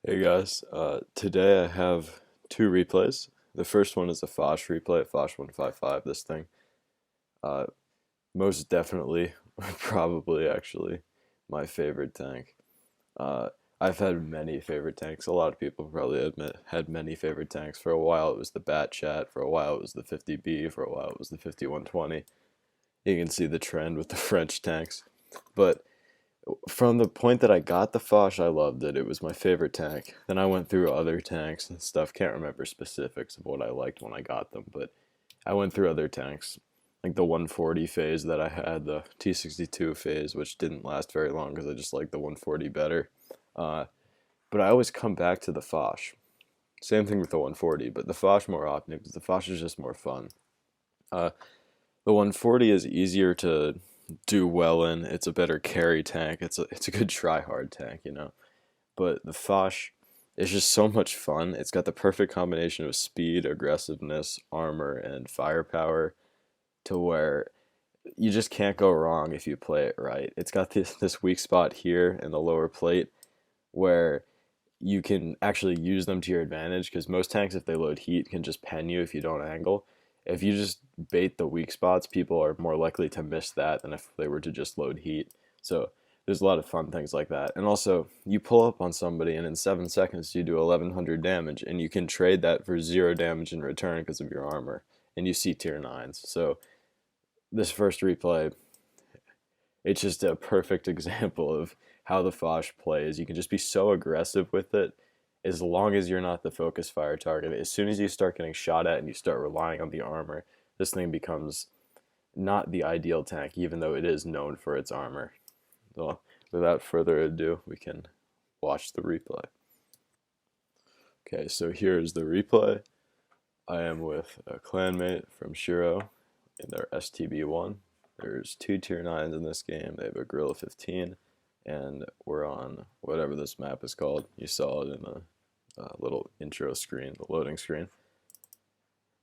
Hey guys, today I have two replays. The first one is a Foch replay, Foch 155, this thing. Uh, Most definitely, probably actually, my favorite tank. Uh, I've had many favorite tanks. A lot of people probably admit had many favorite tanks. For a while it was the Bat Chat, for a while it was the 50B, for a while it was the 5120. You can see the trend with the French tanks. But from the point that I got the Foch, I loved it. It was my favorite tank. Then I went through other tanks and stuff. Can't remember specifics of what I liked when I got them, but I went through other tanks. Like the 140 phase that I had, the T62 phase, which didn't last very long because I just liked the 140 better. Uh, but I always come back to the Foch. Same thing with the 140, but the Foch more often because the Foch is just more fun. Uh, the 140 is easier to do well in. It's a better carry tank. It's a good try hard tank, you know. But the Foch is just so much fun. It's got the perfect combination of speed, aggressiveness, armor, and firepower to where you just can't go wrong if you play it right. It's got this weak spot here in the lower plate where you can actually use them to your advantage because most tanks, if they load heat, can just pen you if you don't angle. If you just bait the weak spots, people are more likely to miss that than if they were to just load heat. So there's a lot of fun things like that. And also, you pull up on somebody and in 7 seconds you do 1100 damage, and you can trade that for 0 damage in return because of your armor. And you see tier 9s. So this first replay, it's just a perfect example of how the Foch plays. You can just be so aggressive with it as long as you're not the focus fire target. As soon as you start getting shot at and you start relying on the armor, this thing becomes not the ideal tank, even though it is known for its armor. So, without further ado, we can watch the replay. Okay, so here's the replay. I am with a clanmate from Shiro in their STB1. There's two tier 9s in this game. They have a Gorilla 15, and we're on whatever this map is called. You saw it in the little intro screen, the loading screen.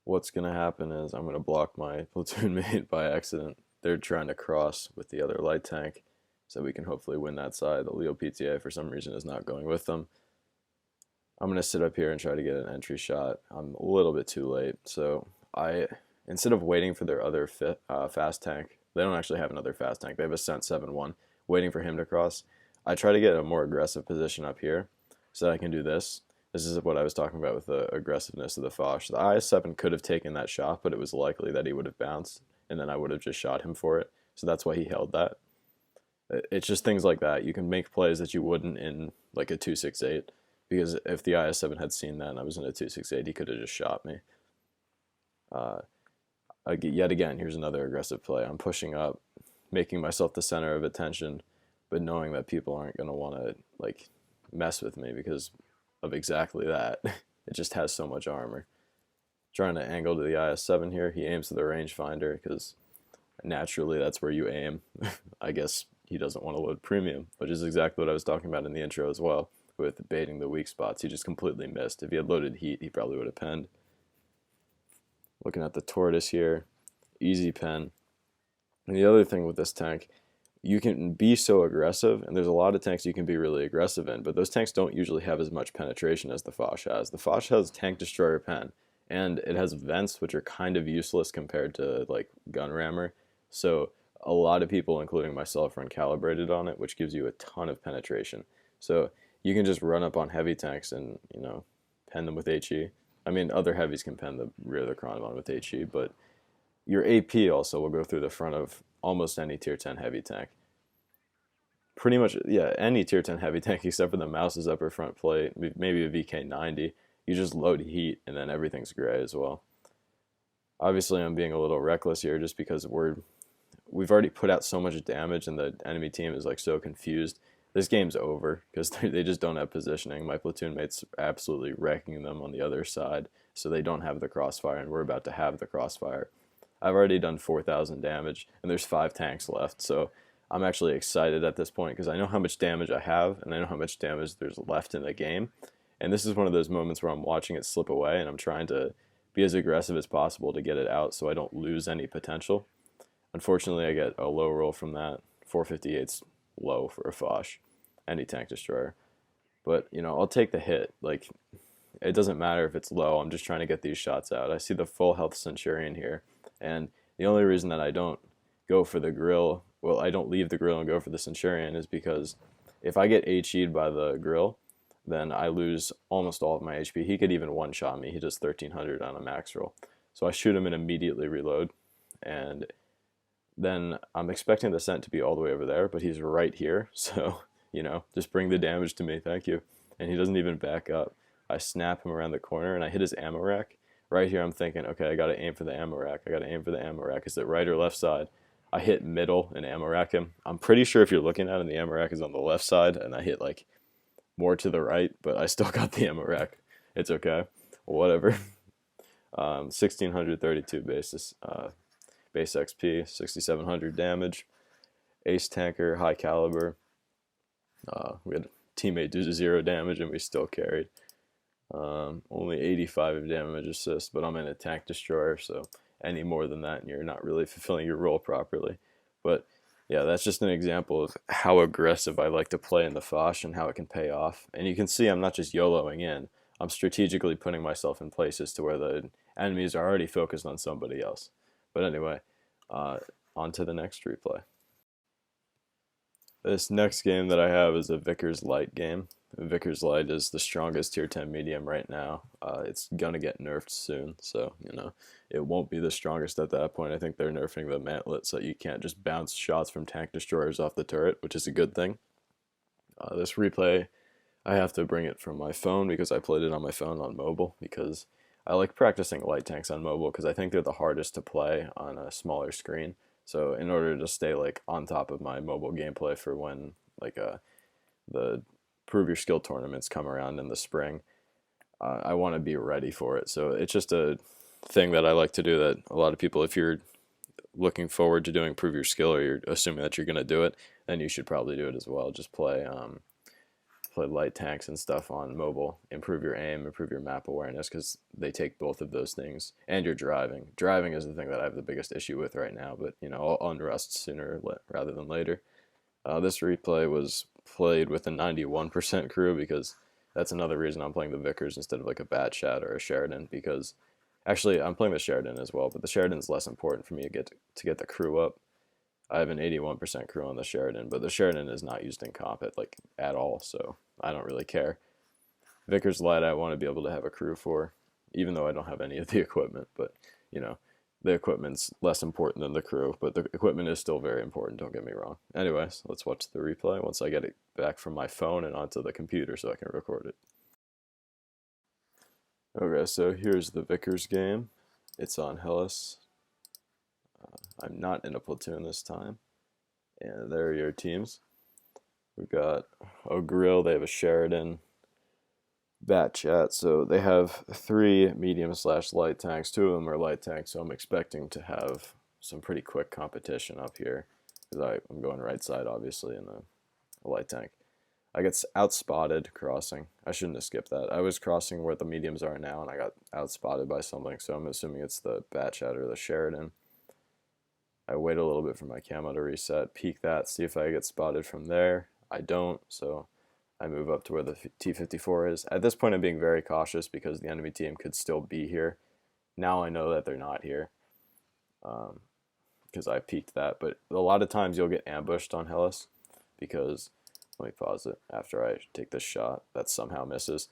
What's going to happen is I'm going to block my platoon mate by accident. They're trying to cross with the other light tank, so we can hopefully win that side. The Leo PTA, for some reason, is not going with them. I'm going to sit up here and try to get an entry shot. I'm a little bit too late, so instead of waiting for their other fast tank, they don't actually have another fast tank. They have a Ascent 7-1, waiting for him to cross. I try to get a more aggressive position up here so that I can do this. This is what I was talking about with the aggressiveness of the Foch. The IS-7 could have taken that shot, but it was likely that he would have bounced, and then I would have just shot him for it. So that's why he held that. It's just things like that. You can make plays that you wouldn't in like a 268, because if the IS-7 had seen that and I was in a 268, he could have just shot me. Yet again, here's another aggressive play. I'm pushing up, making myself the center of attention, but knowing that people aren't going to want to like mess with me because of exactly that. It just has so much armor. Trying to angle to the IS-7 here. He aims to the rangefinder because naturally that's where you aim. I guess he doesn't want to load premium, which is exactly what I was talking about in the intro as well, with baiting the weak spots. He just completely missed. If he had loaded heat, he probably would have penned. Looking at the tortoise here, easy pen. And the other thing with this tank, you can be so aggressive, and there's a lot of tanks you can be really aggressive in, but those tanks don't usually have as much penetration as the Foch has. The Foch has tank destroyer pen, and it has vents which are kind of useless compared to like gun rammer. So a lot of people, including myself, run calibrated on it, which gives you a ton of penetration. So you can just run up on heavy tanks and, you know, pen them with HE. I mean, other heavies can pen the rear of the Chronomon with HE, but your AP also will go through the front of almost any tier 10 heavy tank. Pretty much, yeah, any tier 10 heavy tank except for the mouse's upper front plate, maybe a VK90. You just load heat and then everything's gray as well. Obviously, I'm being a little reckless here just because we've already put out so much damage and the enemy team is like so confused. This game's over because they just don't have positioning. My platoon mates absolutely wrecking them on the other side, so they don't have the crossfire, and we're about to have the crossfire. I've already done 4,000 damage, and there's 5 tanks left, so I'm actually excited at this point because I know how much damage I have, and I know how much damage there's left in the game. And this is one of those moments where I'm watching it slip away, and I'm trying to be as aggressive as possible to get it out so I don't lose any potential. Unfortunately, I get a low roll from that. 458's low for a Foch, any tank destroyer. But, I'll take the hit. Like, it doesn't matter if it's low. I'm just trying to get these shots out. I see the full health Centurion here, and the only reason that I don't go for the grill, well, I don't leave the grill and go for the Centurion is because if I get HE'd by the grill, then I lose almost all of my HP. He could even one-shot me. He does 1300 on a max roll. So I shoot him and immediately reload, and then I'm expecting the scent to be all the way over there, but he's right here. So, just bring the damage to me. Thank you. And he doesn't even back up. I snap him around the corner and I hit his ammo rack. Right here, I'm thinking, okay, I got to aim for the ammo rack. I got to aim for the ammo rack. Is it right or left side? I hit middle and ammo rack him. I'm pretty sure if you're looking at him, the ammo rack is on the left side, and I hit like more to the right, but I still got the ammo rack. It's okay. Whatever. 1632 base XP, 6700 damage, ace tanker, high caliber. We had a teammate do 0 damage and we still carried. Only 85 damage assist, but I'm in a tank destroyer, so any more than that and you're not really fulfilling your role properly. But yeah, that's just an example of how aggressive I like to play in the Foch and how it can pay off. And you can see I'm not just YOLOing in, I'm strategically putting myself in places to where the enemies are already focused on somebody else. But anyway, on to the next replay. This next game that I have is a Vickers Light game. Vickers Light is the strongest tier 10 medium right now. It's gonna get nerfed soon, so it won't be the strongest at that point. I think they're nerfing the mantlet so you can't just bounce shots from tank destroyers off the turret, which is a good thing. This replay, I have to bring it from my phone because I played it on my phone on mobile, because I like practicing light tanks on mobile because I think they're the hardest to play on a smaller screen. So in order to stay like on top of my mobile gameplay for when like the Prove Your Skill tournaments come around in the spring, I want to be ready for it. So it's just a thing that I like to do that a lot of people, if you're looking forward to doing Prove Your Skill or you're assuming that you're going to do it, then you should probably do it as well. Just play light tanks and stuff on mobile, improve your aim, improve your map awareness, because they take both of those things, and your driving. Driving is the thing that I have the biggest issue with right now, but I'll unrust sooner rather than later. This replay was played with a 91% crew because that's another reason I'm playing the Vickers instead of like a Batchat or a Sheridan, because actually I'm playing the Sheridan as well, but the Sheridan's less important for me to get the crew up. I have an 81% crew on the Sheridan, but the Sheridan is not used in comp at all, so I don't really care. Vickers Light I want to be able to have a crew for, even though I don't have any of the equipment, but the equipment's less important than the crew, but the equipment is still very important, don't get me wrong. Anyways, let's watch the replay once I get it back from my phone and onto the computer so I can record it. Okay, so here's the Vickers game. It's on Hellas. I'm not in a platoon this time. And there are your teams. We've got a grill, they have a Sheridan, Batchat, so they have 3 medium/light tanks. 2 of them are light tanks, so I'm expecting to have some pretty quick competition up here, because I'm going right side, obviously, in a light tank. I get outspotted crossing. I shouldn't have skipped that. I was crossing where the mediums are now, and I got outspotted by something, so I'm assuming it's the Batchat or the Sheridan. I wait a little bit for my camo to reset, peek that, see if I get spotted from there. I don't, so I move up to where the T-54 is. At this point, I'm being very cautious because the enemy team could still be here. Now I know that they're not here because I peeked that. But a lot of times you'll get ambushed on Hellas because, let me pause it after I take this shot that somehow misses.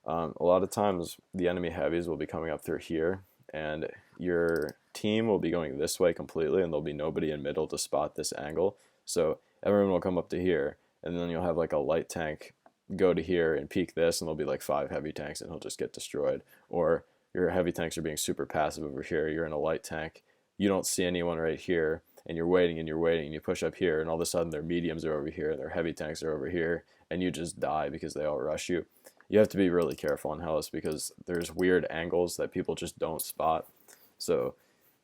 A lot of times the enemy heavies will be coming up through here, and your team will be going this way completely, and there'll be nobody in middle to spot this angle. So everyone will come up to here, and then you'll have like a light tank go to here and peek this, and there'll be like 5 heavy tanks, and he'll just get destroyed. Or your heavy tanks are being super passive over here. You're in a light tank, you don't see anyone right here, and you're waiting and you're waiting, and you push up here, and all of a sudden their mediums are over here, and their heavy tanks are over here, and you just die because they all rush you. You have to be really careful in Hellas because there's weird angles that people just don't spot. So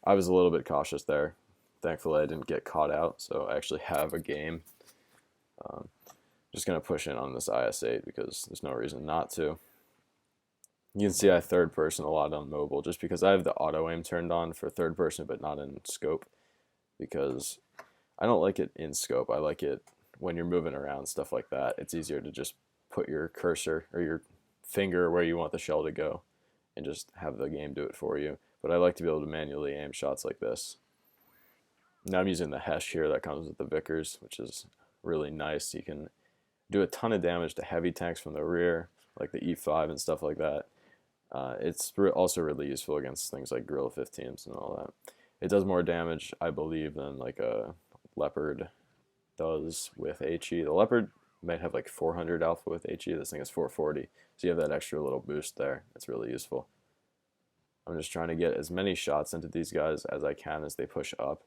I was a little bit cautious there. Thankfully I didn't get caught out, so I actually have a game. Just going to push in on this IS-8 because there's no reason not to. You can see I third person a lot on mobile just because I have the auto aim turned on for third person but not in scope, because I don't like it in scope. I like it when you're moving around, stuff like that. It's easier to just put your cursor or your finger where you want the shell to go and just have the game do it for you. But I like to be able to manually aim shots like this. Now I'm using the Hesh here that comes with the Vickers, which is really nice. You can do a ton of damage to heavy tanks from the rear, like the E5 and stuff like that. It's also really useful against things like Guerrilla 15s and all that. It does more damage, I believe, than like a Leopard does with HE. The Leopard might have like 400 alpha with HE. This thing is 440, so you have that extra little boost there. It's really useful. I'm just trying to get as many shots into these guys as I can as they push up,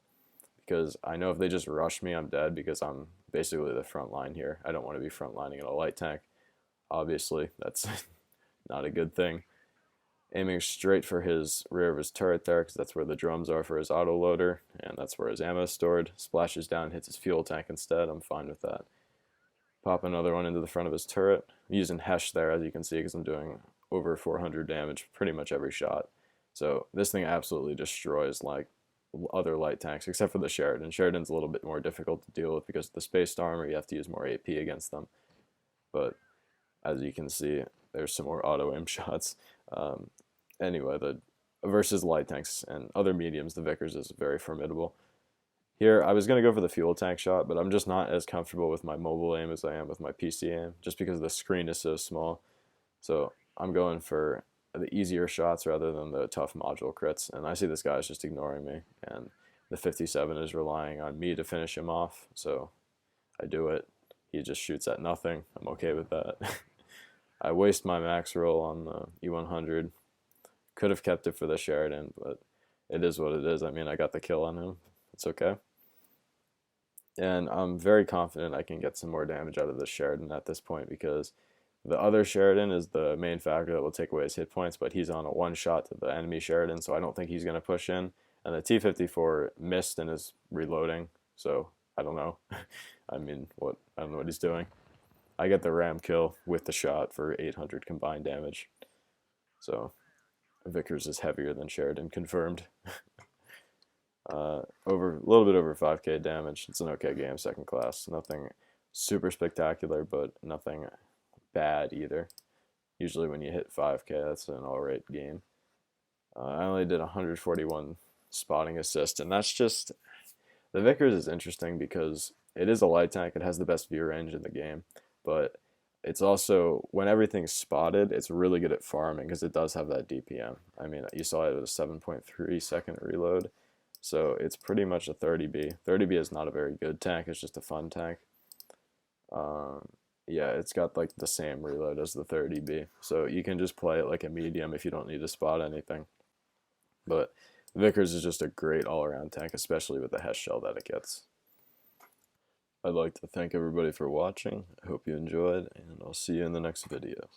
because I know if they just rush me, I'm dead, because I'm basically the front line here. I don't want to be front lining in a light tank. Obviously, that's not a good thing. Aiming straight for his rear of his turret there, because that's where the drums are for his autoloader, and that's where his ammo is stored. Splashes down, hits his fuel tank instead. I'm fine with that. Pop another one into the front of his turret. I'm using Hesh there, as you can see, because I'm doing over 400 damage pretty much every shot. So this thing absolutely destroys like other light tanks, except for the Sheridan. Sheridan's a little bit more difficult to deal with because of the spaced armor. You have to use more AP against them. But as you can see, there's some more auto aim shots. Anyway, the versus light tanks and other mediums, the Vickers is very formidable. Here, I was going to go for the fuel tank shot, but I'm just not as comfortable with my mobile aim as I am with my PC aim, just because the screen is so small. So I'm going for the easier shots rather than the tough module crits, and I see this guy is just ignoring me, and the 57 is relying on me to finish him off, so I do it. He just shoots at nothing. I'm okay with that. I waste my max roll on the E100. Could have kept it for the Sheridan, but it is what it is. I mean, I got the kill on him. It's okay. And I'm very confident I can get some more damage out of the Sheridan at this point, because the other Sheridan is the main factor that will take away his hit points, but he's on a one shot to the enemy Sheridan, so I don't think he's going to push in. And the T-54 missed and is reloading, so I don't know. I don't know what he's doing. I get the ram kill with the shot for 800 combined damage. So Vickers is heavier than Sheridan, confirmed. A little bit over 5k damage. It's an okay game, second class. Nothing super spectacular, but nothing bad either. Usually when you hit 5k, that's an alright game. I only did 141 spotting assist, and that's just... The Vickers is interesting because it is a light tank. It has the best view range in the game, but it's also, when everything's spotted, it's really good at farming because it does have that DPM. I mean, you saw it was a 7.3 second reload, so it's pretty much a 30B. 30B is not a very good tank, it's just a fun tank. Yeah, it's got like the same reload as the 30B, so you can just play it like a medium if you don't need to spot anything. But Vickers is just a great all-around tank, especially with the Hesh shell that it gets. I'd like to thank everybody for watching. I hope you enjoyed, and I'll see you in the next video.